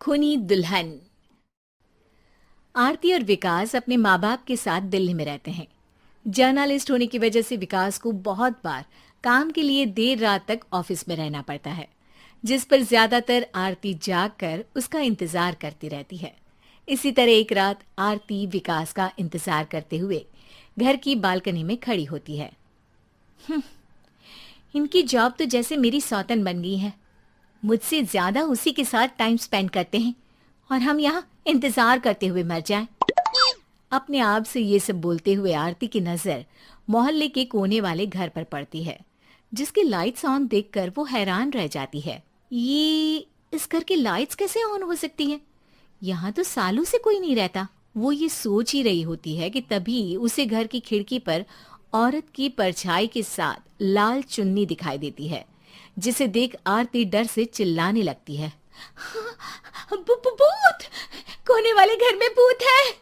खूनी दुल्हन। आरती और विकास अपने माँ बाप के साथ दिल्ली में रहते हैं। जर्नलिस्ट होने की वजह से विकास को बहुत बार काम के लिए देर रात तक ऑफिस में रहना पड़ता है, जिस पर ज्यादातर आरती जाग कर उसका इंतजार करती रहती है। इसी तरह एक रात आरती विकास का इंतजार करते हुए घर की बालकनी में खड़ी होती है। इनकी जॉब तो जैसे मेरी सौतन बन गई है। मुझसे ज्यादा उसी के साथ टाइम स्पेंड करते हैं और हम यहाँ इंतजार करते हुए मर जाएं। अपने आप से ये सब बोलते हुए आरती की नजर मोहल्ले के कोने वाले घर पर पड़ती है, जिसकी लाइट्स ऑन देखकर वो हैरान रह जाती है। ये इस घर की लाइट्स कैसे ऑन हो सकती हैं? यहाँ तो सालों से कोई नहीं रहता। वो ये सोच ही रही होती है कि तभी उसे घर की खिड़की पर औरत की परछाई के साथ लाल चुन्नी दिखाई देती है, जिसे देख आरती डर से चिल्लाने लगती है। भूत! कोने वाले घर में भूत है!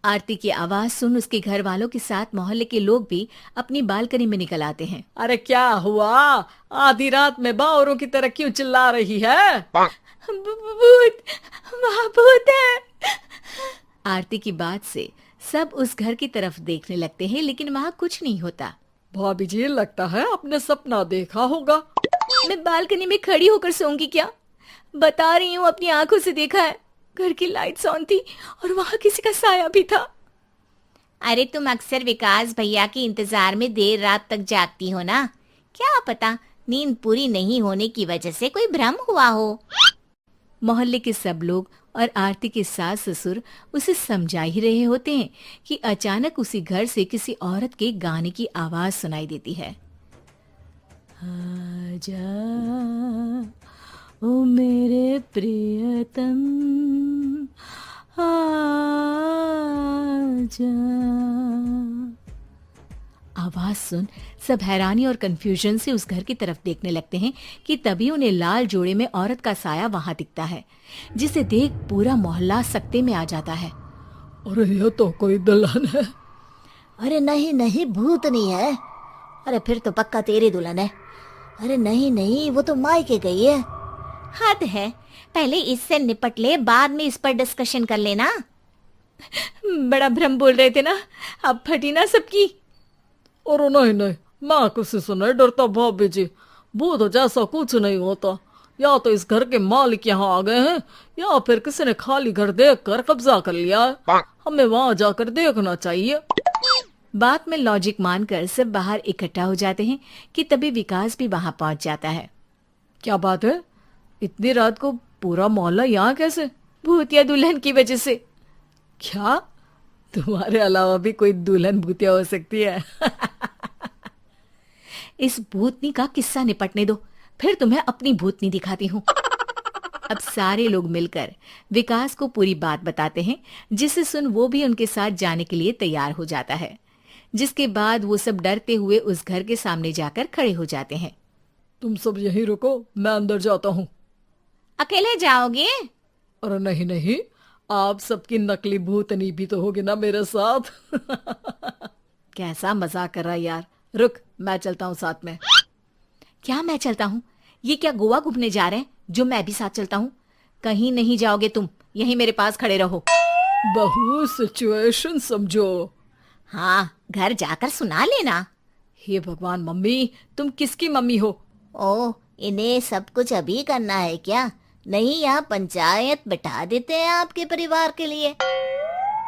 आरती की आवाज सुन उसके घर वालों के साथ मोहल्ले के लोग भी अपनी बालकनी में निकल आते हैं। अरे क्या हुआ? आधी रात में बावरों की तरह क्यों चिल्ला रही है? भूत! वहाँ भूत है! आरती की बात से सब उस घर की तरफ देखने लगते हैं, लेकिन वहाँ कुछ नहीं होता। भाभी जी, लगता है आपने सपना देखा होगा। मैं बालकनी में खड़ी होकर सोऊंगी क्या? बता रही हूँ, अपनी आंखों से देखा है। घर की लाइट्स ऑन थी और वहाँ किसी का साया भी था। अरे तुम अक्सर विकास भैया के इंतजार में देर रात तक जागती हो ना, क्या पता नींद पूरी नहीं होने की वजह से कोई भ्रम हुआ हो। मोहल्ले के सब लोग और आरती के सास ससुर उसे समझा ही रहे होते हैं कि अचानक उसी घर से किसी औरत के गाने की आवाज सुनाई देती है। आजा ओ मेरे प्रियतम, आजा। आवाज सुन सब हैरानी और कंफ्यूजन से उस घर की तरफ देखने लगते हैं कि तभी उन्हें लाल जोड़े में औरत का साया वहां दिखता है, जिसे देख पूरा मोहल्ला सकते में आ जाता है। अरे ये तो कोई दुल्हन है। अरे नहीं नहीं, भूत नहीं है। अरे फिर तो पक्का तेरी दुल्हन है। अरे नहीं नहीं, वो तो मायके गई है। हद है, पहले इससे निपट ले, बाद में इस पर डिस्कशन कर लेना। बड़ा भ्रम बोल रहे थे ना, अब फटी ना सबकी। और नहीं नहीं, मैं किसी से नहीं डरता भाभी जी। भूत जैसा कुछ नहीं होता। या तो इस घर के मालिक यहाँ आ गए हैं, या फिर किसी ने खाली घर देख कर कब्जा कर लिया है। हमें वहां जाकर देखना चाहिए। बात में लॉजिक मानकर सब बाहर इकट्ठा हो जाते हैं कि तभी विकास भी वहां पहुंच जाता है। क्या बात है? इतनी रात को पूरा मोहल्ला यहाँ कैसे? भूतिया दुल्हन की वजह से। क्या तुम्हारे अलावा भी कोई दुल्हन भूतिया हो सकती है? इस भूतनी का किस्सा निपटने दो, फिर तुम्हें अपनी भूतनी दिखाती हूँ। अब सारे लोग मिलकर विकास को पूरी बात बताते हैं, जिसे सुन वो भी उनके साथ जाने के लिए तैयार हो जाता है। जिसके बाद वो सब डरते हुए उस घर के सामने जाकर खड़े हो जाते हैं। तुम सब यहीं रुको, मैं अंदर जाता हूँ। अकेले जाओगे? अरे नहीं नहीं, आप सबकी नकली भूतनी भी तो होगी ना मेरे साथ। कैसा मजाक कर रहा यार। रुक, मैं चलता हूँ साथ में। क्या मैं चलता हूँ? ये क्या गोवा घूमने जा रहे हैं जो मैं भी साथ चलता हूँ? कहीं नहीं जाओगे तुम, यहीं मेरे पास खड़े रहो। बहू सिचुएशन समझो। हाँ, घर जाकर सुना लेना। हे भगवान, मम्मी तुम किसकी मम्मी हो? ओ, इन्हें सब कुछ अभी करना है क्या? नहीं, यहाँ पंचायत बैठा देते हैं आपके परिवार के लिए।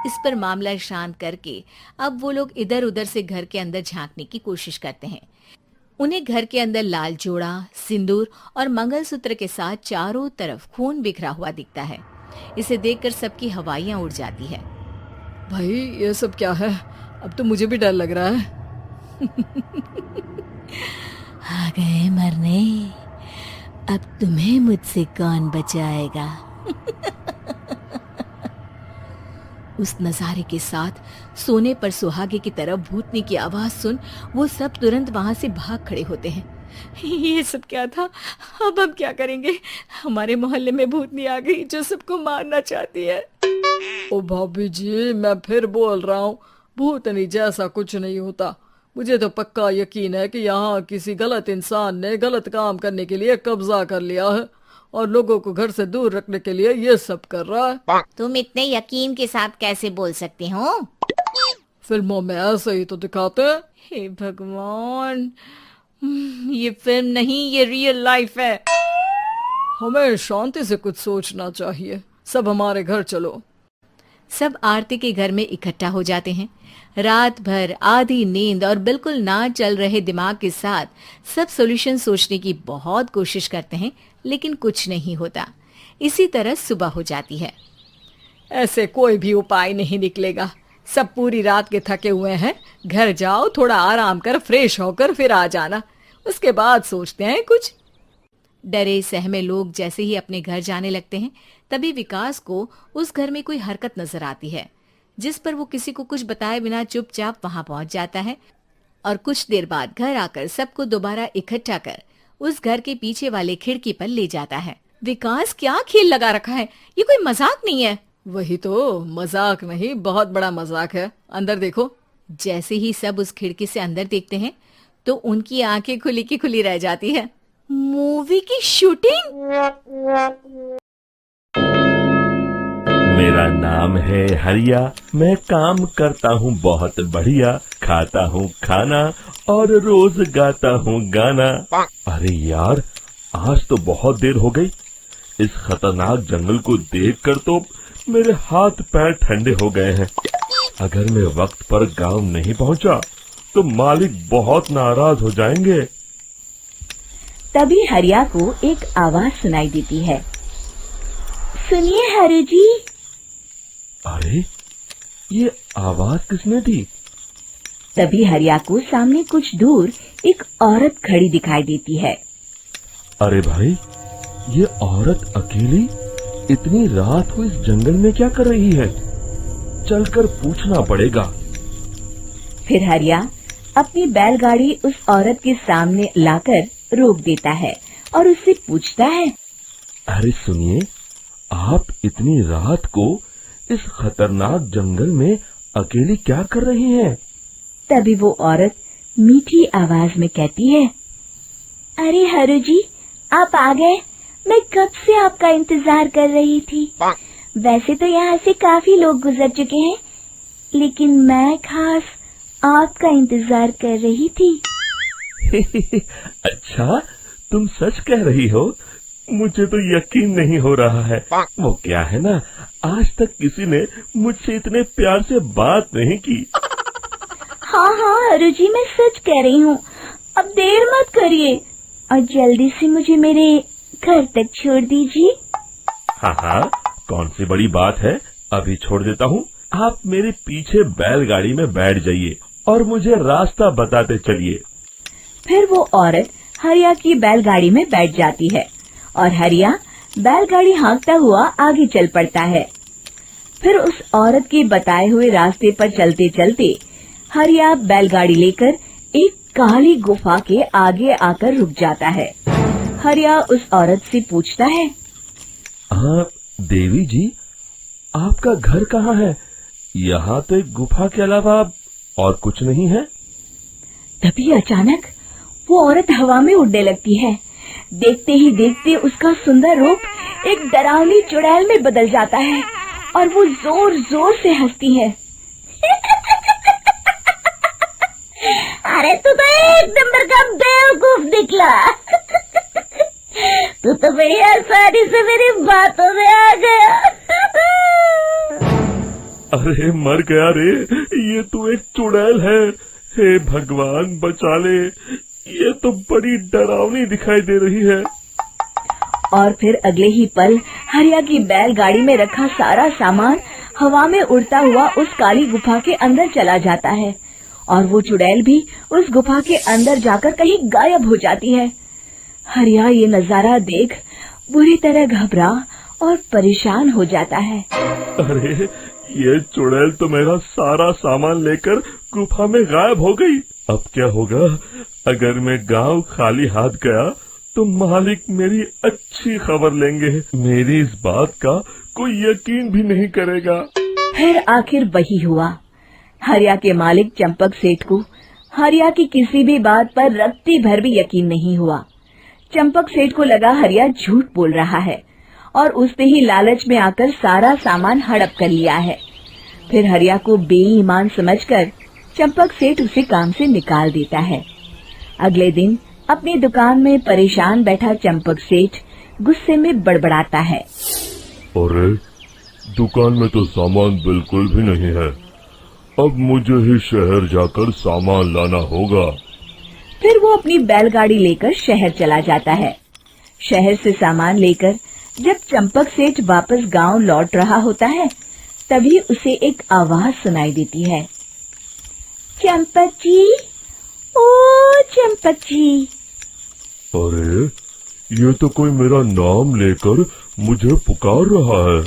इस पर मामला शांत करके अब वो लोग इधर उधर से घर के अंदर झांकने की कोशिश करते हैं। उन्हें घर के अंदर लाल जोड़ा, सिंदूर और मंगलसूत्र के साथ चारों तरफ खून बिखरा हुआ दिखता है। इसे देखकर सबकी हवाइयां उड़ जाती है। भाई ये सब क्या है? अब तो मुझे भी डर लग रहा है। आ गए मरने, अब तुम्हें मुझसे कौन बचाएगा? उस नजारे के साथ सोने पर सुहागे की तरफ भूतनी की आवाज सुन वो सब तुरंत वहां से भाग खड़े होते हैं। ये सब क्या था? अब हम क्या करेंगे? हमारे मोहल्ले में भूतनी आ गई जो सबको मारना चाहती है। ओ भाभी जी, मैं फिर बोल रहा हूँ, भूतनी जैसा कुछ नहीं होता। मुझे तो पक्का यकीन है कि यहाँ किसी गलत इंसान ने गलत काम करने के लिए कब्जा कर लिया है और लोगों को घर से दूर रखने के लिए ये सब कर रहा है। तुम इतने यकीन के साथ कैसे बोल सकते हो? फिल्मों में ऐसे ही तो दिखाते हैं। हे भगवान, ये फिल्म नहीं, ये रियल लाइफ है। हमें शांति से कुछ सोचना चाहिए। सब हमारे घर चलो। सब आरती के घर में इकट्ठा हो जाते हैं। रात भर आधी नींद और बिल्कुल ना चल रहे दिमाग के साथ सब सॉल्यूशन सोचने की बहुत कोशिश करते हैं, लेकिन कुछ नहीं होता। इसी तरह सुबह हो जाती है। ऐसे कोई भी उपाय नहीं निकलेगा। सब पूरी रात के थके हुए हैं। घर जाओ, थोड़ा आराम कर, फ्रेश होकर फिर आ जाना, उसके बाद सोचते हैं कुछ। डरे सहमे लोग जैसे ही अपने घर जाने लगते हैं, तभी विकास को उस घर में कोई हरकत नजर आती है, जिस पर वो किसी को कुछ बताए बिना चुपचाप वहां पहुंच जाता है और कुछ देर बाद घर आकर सबको दोबारा इकट्ठा कर उस घर के पीछे वाले खिड़की पर ले जाता है। विकास, क्या खेल लगा रखा है? ये कोई मजाक नहीं है। वही तो, मजाक नहीं, बहुत बड़ा मजाक है। अंदर देखो। जैसे ही सब उस खिड़की से अंदर देखते हैं तो उनकी आंखें खुली की खुली रह जाती है। मूवी की शूटिंग? मेरा नाम है हरिया, मैं काम करता हूँ बहुत बढ़िया, खाता हूँ खाना और रोज गाता हूँ गाना। अरे यार, आज तो बहुत देर हो गई। इस खतरनाक जंगल को देखकर तो मेरे हाथ पैर ठंडे हो गए हैं। अगर मैं वक्त पर गांव नहीं पहुंचा तो मालिक बहुत नाराज हो जाएंगे। तभी हरिया को एक आवाज सुनाई देती है। सुनिए हरु जी। अरे, ये आवाज किसने दी? तभी हरिया को सामने कुछ दूर एक औरत खड़ी दिखाई देती है। अरे भाई, ये औरत अकेली इतनी रात को इस जंगल में क्या कर रही है? चलकर पूछना पड़ेगा। फिर हरिया अपनी बैलगाड़ी उस औरत के सामने लाकर रोक देता है और उससे पूछता है। अरे सुनिए, आप इतनी रात को इस खतरनाक जंगल में अकेली क्या कर रही हैं? तभी वो औरत मीठी आवाज में कहती है, अरे हरु जी, आप आ गए। मैं कब से आपका इंतजार कर रही थी। वैसे तो यहाँ से काफी लोग गुजर चुके हैं, लेकिन मैं खास आपका इंतजार कर रही थी। अच्छा, तुम सच कह रही हो? मुझे तो यकीन नहीं हो रहा है। वो क्या है ना, आज तक किसी ने मुझसे इतने प्यार से बात नहीं की। हाँ हाँ हरु जी, मैं सच कह रही हूँ। अब देर मत करिए और जल्दी से मुझे मेरे घर तक छोड़ दीजिए। हाँ हाँ, कौन सी बड़ी बात है, अभी छोड़ देता हूँ। आप मेरे पीछे बैलगाड़ी में बैठ जाइए और मुझे रास्ता बताते चलिए। फिर वो औरत हरिया की बैलगाड़ी में बैठ जाती है और हरिया बैलगाड़ी हाँकता हुआ आगे चल पड़ता है। फिर उस औरत के बताए हुए रास्ते पर चलते चलते हरिया बैलगाड़ी लेकर एक काली गुफा के आगे आकर रुक जाता है। हरिया उस औरत से पूछता है, देवी जी, आपका घर कहाँ है? यहाँ तो एक गुफा के अलावा और कुछ नहीं है। तभी अचानक वो औरत हवा में उड़ने लगती है। देखते ही देखते उसका सुंदर रूप एक डरावनी चुड़ैल में बदल जाता है और वो जोर जोर से हंसती है। अरे तू तो एक नंबर का बेवकूफ निकला। तू तो बड़ी आसानी से मेरी बातों में आ गया। अरे मर गया रे, ये तो एक चुड़ैल है। हे भगवान बचा ले, ये तो बड़ी डरावनी दिखाई दे रही है। और फिर अगले ही पल हरिया की बैलगाड़ी में रखा सारा सामान हवा में उड़ता हुआ उस काली गुफा के अंदर चला जाता है और वो चुड़ैल भी उस गुफा के अंदर जाकर कहीं गायब हो जाती है। हरिया ये नजारा देख बुरी तरह घबरा और परेशान हो जाता है। अरे, ये चुड़ैल तो मेरा सारा सामान लेकर गुफा में गायब हो गई। अब क्या होगा? अगर मैं गांव खाली हाथ गया तो मालिक मेरी अच्छी खबर लेंगे। मेरी इस बात का कोई यकीन भी नहीं करेगा। फिर आखिर वही हुआ। हरिया के मालिक चंपक सेठ को हरिया की किसी भी बात पर रत्ती भर भी यकीन नहीं हुआ। चंपक सेठ को लगा हरिया झूठ बोल रहा है और उसने ही लालच में आकर सारा सामान हड़प कर लिया है। फिर हरिया को बेईमान समझकर चंपक सेठ उसे काम से निकाल देता है। अगले दिन अपनी दुकान में परेशान बैठा चंपक सेठ गुस्से में बड़बड़ाता है। अरे दुकान में तो सामान बिल्कुल भी नहीं है, अब मुझे ही शहर जाकर सामान लाना होगा। फिर वो अपनी बैलगाड़ी लेकर शहर चला जाता है। शहर से सामान लेकर जब चंपक सेठ वापस गांव लौट रहा होता है, तभी उसे एक आवाज सुनाई देती है। चंपक जी, ओ चंपक जी। अरे ये तो कोई मेरा नाम लेकर मुझे पुकार रहा है।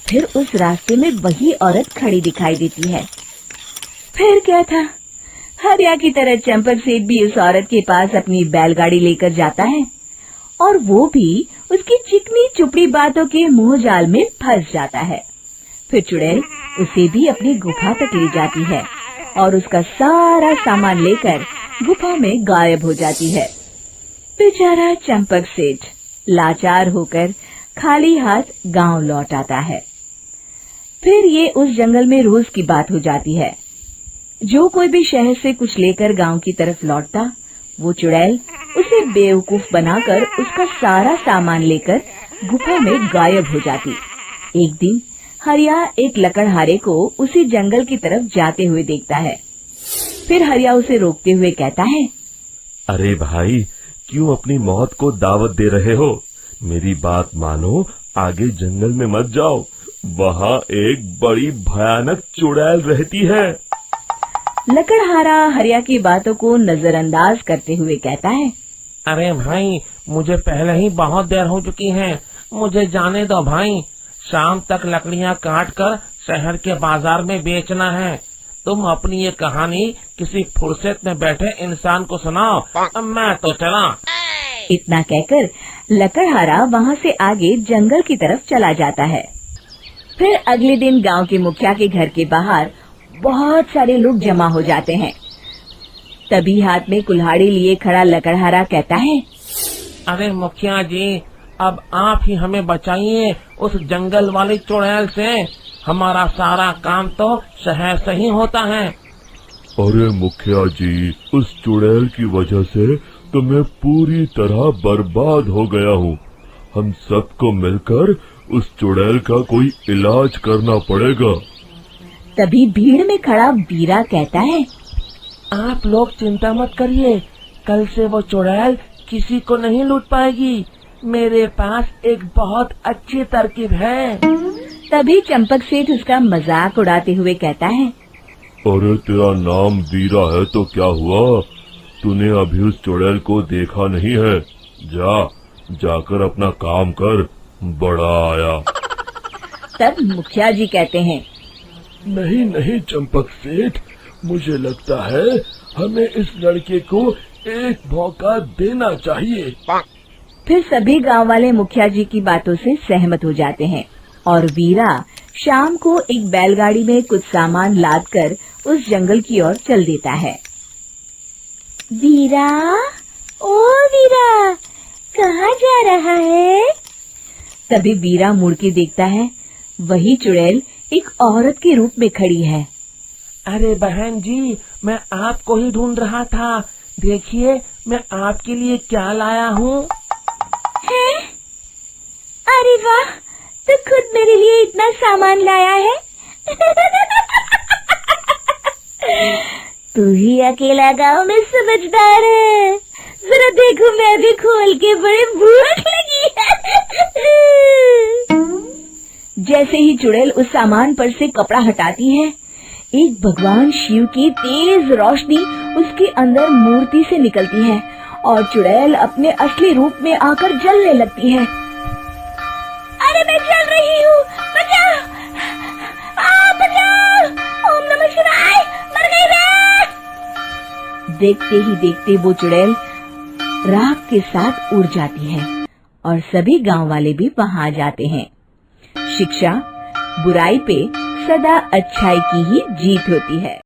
फिर उस रास्ते में वही औरत खड़ी दिखाई देती है। फिर क्या था, हरिया की तरह चंपक सेठ भी उस औरत के पास अपनी बैलगाड़ी लेकर जाता है और वो भी उसकी चिकनी चुपड़ी बातों के मोह जाल में फंस जाता है। फिर चुड़ैल उसे भी अपनी गुफा तक ले जाती है और उसका सारा सामान लेकर गुफा में गायब हो जाती है। बेचारा चंपक सेठ लाचार होकर खाली हाथ गांव लौट आता है। फिर ये उस जंगल में रोज की बात हो जाती है। जो कोई भी शहर से कुछ लेकर गांव की तरफ लौटता, वो चुड़ैल उसे बेवकूफ बनाकर उसका सारा सामान लेकर गुफा में गायब हो जाती। एक दिन हरिया एक लकड़हारे को उसी जंगल की तरफ जाते हुए देखता है। फिर हरिया उसे रोकते हुए कहता है, अरे भाई, क्यों अपनी मौत को दावत दे रहे हो? मेरी बात मानो, आगे जंगल में मत जाओ, वहाँ एक बड़ी भयानक चुड़ैल रहती है। लकड़हारा हरिया की बातों को नजरअंदाज करते हुए कहता है, अरे भाई, मुझे पहले ही बहुत देर हो चुकी है, मुझे जाने दो भाई। शाम तक लकड़ियाँ काट कर शहर के बाजार में बेचना है। तुम अपनी ये कहानी किसी फुर्सत में बैठे इंसान को सुनाओ, मैं तो चला। इतना कहकर लकड़हारा वहाँ से आगे जंगल की तरफ चला जाता है। फिर अगले दिन गांव के मुखिया के घर के बाहर बहुत सारे लोग जमा हो जाते हैं। तभी हाथ में कुल्हाड़ी लिए खड़ा लकड़हारा कहता है, अरे मुखिया जी, अब आप ही हमें बचाइए उस जंगल वाली चुड़ैल से। हमारा सारा काम तो शहर से ही होता है। अरे मुखिया जी, उस चुड़ैल की वजह से तो मैं पूरी तरह बर्बाद हो गया हूँ। हम सबको मिलकर उस चुड़ैल का कोई इलाज करना पड़ेगा। तभी भीड़ में खड़ा वीरा कहता है, आप लोग चिंता मत करिए, कल से वो चुड़ैल किसी को नहीं लूट पाएगी। मेरे पास एक बहुत अच्छी तरकीब है। तभी चंपक सेठ उसका मजाक उड़ाते हुए कहता है, अरे तेरा नाम वीरा है तो क्या हुआ? तूने अभी उस चुड़ैल को देखा नहीं है? जाकर अपना काम कर, बड़ा आया। तब मुखिया जी कहते हैं, नहीं नहीं चंपक सेठ, मुझे लगता है हमें इस लड़के को एक मौका देना चाहिए। फिर सभी गांव वाले मुखिया जी की बातों से सहमत हो जाते हैं और वीरा शाम को एक बैलगाड़ी में कुछ सामान लादकर उस जंगल की ओर चल देता है। वीरा, ओ वीरा, कहाँ जा रहा है? तभी वीरा मुड़ के देखता है, वही चुड़ैल एक औरत के रूप में खड़ी है। अरे बहन जी, मैं आपको ही ढूंढ रहा था। देखिए, मैं आपके लिए क्या लाया हूँ। अरे वाह, तो खुद मेरे लिए इतना सामान लाया है। तू ही अकेला गांव में समझदार है। जरा देखो, मैं भी खोल के, बड़े भूख लगी है। जैसे ही चुड़ैल उस सामान पर से कपड़ा हटाती है, एक भगवान शिव की तेज रोशनी उसके अंदर मूर्ति से निकलती है और चुड़ैल अपने असली रूप में आकर जलने लगती है। अरे मैं जल रही हूँ, बचाओ! बचाओ! ओम नमः शिवाय! मर गई मैं! देखते ही देखते वो चुड़ैल राख के साथ उड़ जाती है और सभी गांव वाले भी वहां आ जाते हैं। शिक्षा बुराई पे सदा अच्छाई की ही जीत होती है।